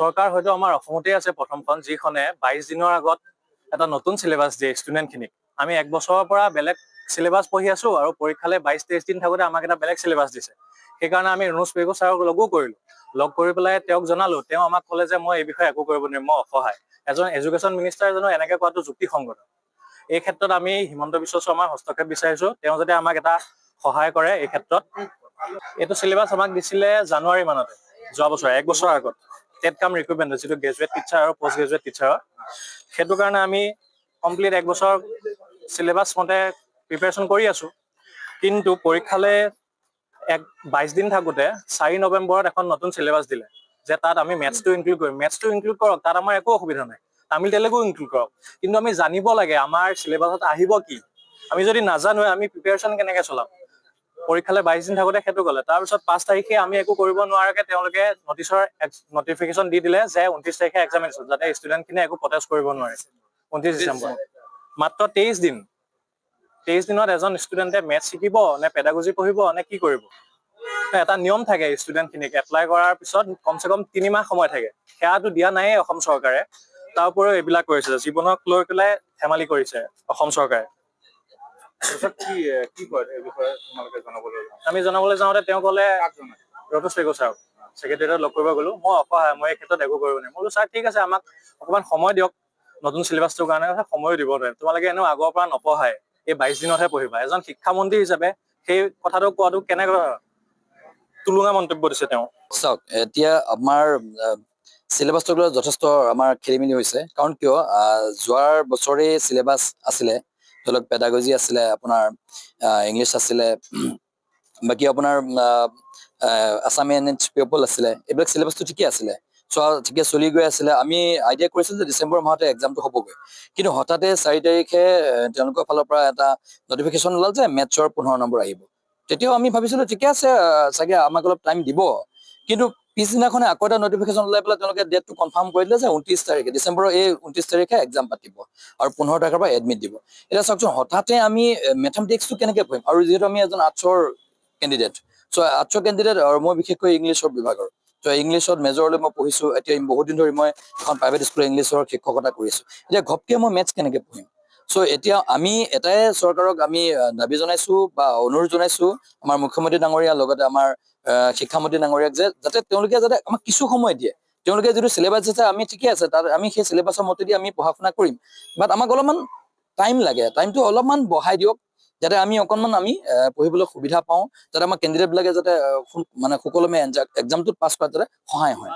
চৰকাৰ হয়তো আমাৰ অসমতে আছে প্ৰথমখন, যিখনে 22 দিনৰ আগত এটা নতুন চিলেবাছ দিয়ে ষ্টুডেণ্টখিনিক। আমি এক বছৰৰ পৰা বেলেগ চিলেবাছ পঢ়ি আছো আৰু পৰীক্ষালৈ 22-23 দিন থাকোঁতে আমাক এটা বেলেগ চিলেবাছ দিছে। সেইকাৰণে আমি ৰণোজ পেগু ছাৰক লগো কৰিলোঁ। লগ কৰি পেলাই তেওঁক জনালোঁ। তেওঁ আমাক ক'লে যে মই এই বিষয়ে একো কৰিব নোৱাৰিম, মই অসহায়। এজন এডুকেশ্যন মিনিষ্টাৰ এজনো এনেকৈ কোৱাটো যুক্তিসংগত। এই ক্ষেত্ৰত আমি হিমন্ত বিশ্ব শৰ্মাৰ হস্তক্ষেপ বিচাৰিছোঁ। তেওঁ যাতে আমাক এটা সহায় কৰে এই ক্ষেত্ৰত। এইটো চিলেবাছ আমাক দিছিলে জানুৱাৰী মানতে, যোৱা বছৰ, এক বছৰৰ আগত। টেট কাম ৰিক্ৰুটমেণ্ট, যিটো গ্ৰেজুৱেট টিচাৰ আৰু পষ্ট গ্ৰেজুৱেট টিচাৰৰ। সেইটো কাৰণে আমি কমপ্লিট এক বছৰ চিলেবাছ মতে প্ৰিপেৰেশ্যন কৰি আছোঁ। কিন্তু পৰীক্ষালৈ 22 দিন থাকোঁতে 4 নৱেম্বৰত এখন নতুন চিলেবাছ দিলে, যে তাত আমি মেথছটো ইনক্লুড কৰিম। মেথছটো ইনক্লুড কৰক, তাত আমাৰ একো অসুবিধা নাই। তামিল তেলেগু ইনক্লুড কৰক, কিন্তু আমি জানিব লাগে আমাৰ চিলেবাছত আহিব কি। আমি যদি নাজানোৱে আমি প্ৰিপেৰেশ্যন কেনেকৈ চলাম। পৰীক্ষালৈ 22 দিন থাকোঁতে সেইটো ক'লে। তাৰপিছত 5 তাৰিখে আমি একো কৰিব নোৱাৰাকৈ তেওঁলোকে নটিফিকেশ্যন দি দিলে যে 29 তাৰিখে এক্সাম আছে, যাতে ষ্টুডেণ্টখিনিয়ে একো প্ৰটেষ্ট কৰিব নোৱাৰে। 29 ডিচেম্বৰ, মাত্ৰ 23 দিন। 23 দিনত এজন ষ্টুডেণ্টে মেথছ শিকিব নে পেডাগজি পঢ়িব নে কি কৰিব। এটা নিয়ম থাকে ষ্টুডেণ্টখিনিক এপ্লাই কৰাৰ পিছত কমচে কম 3 মাহ সময় থাকে। সেয়াটো দিয়া নাইয়ে অসম চৰকাৰে। তাৰ উপৰিও এইবিলাক কৰিছে, জীৱনক লৈ পেলাই ধেমালি কৰিছে অসম চৰকাৰে। আমি জনাবলৈ যাওঁতে তেওঁ ক'লে ৰণোজ পেগু ছাৰক, ছেক্ৰেটেৰিয়েটত লগ কৰিব গ'লো। মই অসহায়, মই এই ক্ষেত্ৰত একো কৰিব নোৱাৰিম। মই বোলো ছাৰ ঠিক আছে, আমাক অকণমান সময় দিয়ক নতুন চিলেবাছটোৰ কাৰণে। সময়ো দিব নোৱাৰিম, তোমালোকে এনেও আগৰ পৰা নপঢ়াই, এই 22 দিনতহে পঢ়িবা। এজন শিক্ষামন্ত্ৰী হিচাপে সেই কথাটো কোৱাটো কেনেকৈ তুলুঙা মন্তব্য দিছে তেওঁ। চাওক, এতিয়া আমাৰ চিলেবাছটো লৈ যথেষ্ট আমাৰ খেলি মেলি হৈছে। কাৰণ কিয়, যোৱাৰ বছৰে চিলেবাছ আছিলে, ধৰি লওক পেডাগজি আছিলে, আপোনাৰ ইংলিছ আছিলে, বাকী আপোনাৰ আছামিজ পিপল আছিলে। এইবিলাক চিলেবাছটো ঠিকে আছিলে, ঠিকে চলি গৈ আছিলে। আমি আইডিয়া কৰিছিলোঁ যে ডিচেম্বৰ মাহতে এক্সামটো হ'বগৈ। কিন্তু হঠাতে 4 তাৰিখে তেওঁলোকৰ ফালৰ পৰা এটা নটিফিকেশ্যন ওলাল যে মেথছৰ 15 নম্বৰ আহিব। তেতিয়াও আমি ভাবিছিলোঁ ঠিকে আছে, চাগে আমাক অলপ টাইম দিব। কিন্তু পিছদিনাখনে আকৌ এটা নটিফিকেশ্যন ওলাই পেলাই তেওঁলোকে ডেটটো কনফাৰ্ম কৰি দিলে যে 29 তাৰিখে, ডিচেম্বৰৰ এই 29 তাৰিখে এক্সাম পাতিব আৰু 15 তাৰিখৰ পৰা এডমিট দিব। এতিয়া চাওকচোন, হঠাতে আমি মেথামেটিক্সটো কেনেকৈ পঢ়িম? আৰু যিহেতু আমি এজন আৰ্টছৰ কেণ্ডিডেট, আৰ্টছৰ কেণ্ডিডেট, আৰু মই বিশেষকৈ ইংলিছৰ বিভাগৰ। ইংলিছত মেজৰলৈ মই পঢ়িছোঁ। এতিয়া বহুত দিন ধৰি মই এখন প্ৰাইভেট স্কুলৰ ইংলিছৰ শিক্ষকতা কৰিছোঁ। এতিয়া ঘপকৈ মই মেথছ কেনেকৈ পঢ়িম? এতিয়া আমি এটাই চৰকাৰক আমি দাবী জনাইছোঁ বা অনুৰোধ জনাইছোঁ, আমাৰ মুখ্যমন্ত্ৰী ডাঙৰীয়াৰ লগতে আমাৰ শিক্ষামন্ত্ৰী ডাঙৰীয়াক, যে যাতে তেওঁলোকে যাতে আমাক কিছু সময় দিয়ে। তেওঁলোকে যিটো চিলেবাছ দিছে আমি ঠিকে আছে, তাত আমি সেই চিলেবাছৰ মতেদি আমি পঢ়া শুনা কৰিম। বাট আমাক অলপমান টাইম লাগে, টাইমটো অলপমান বঢ়াই দিয়ক, যাতে আমি অকণমান পঢ়িবলৈ সুবিধা পাওঁ, যাতে আমাৰ কেণ্ডিডেটবিলাকে যাতে মানে সুকলমে এক্সামটোত পাছ কৰাত যাতে সহায় হয়।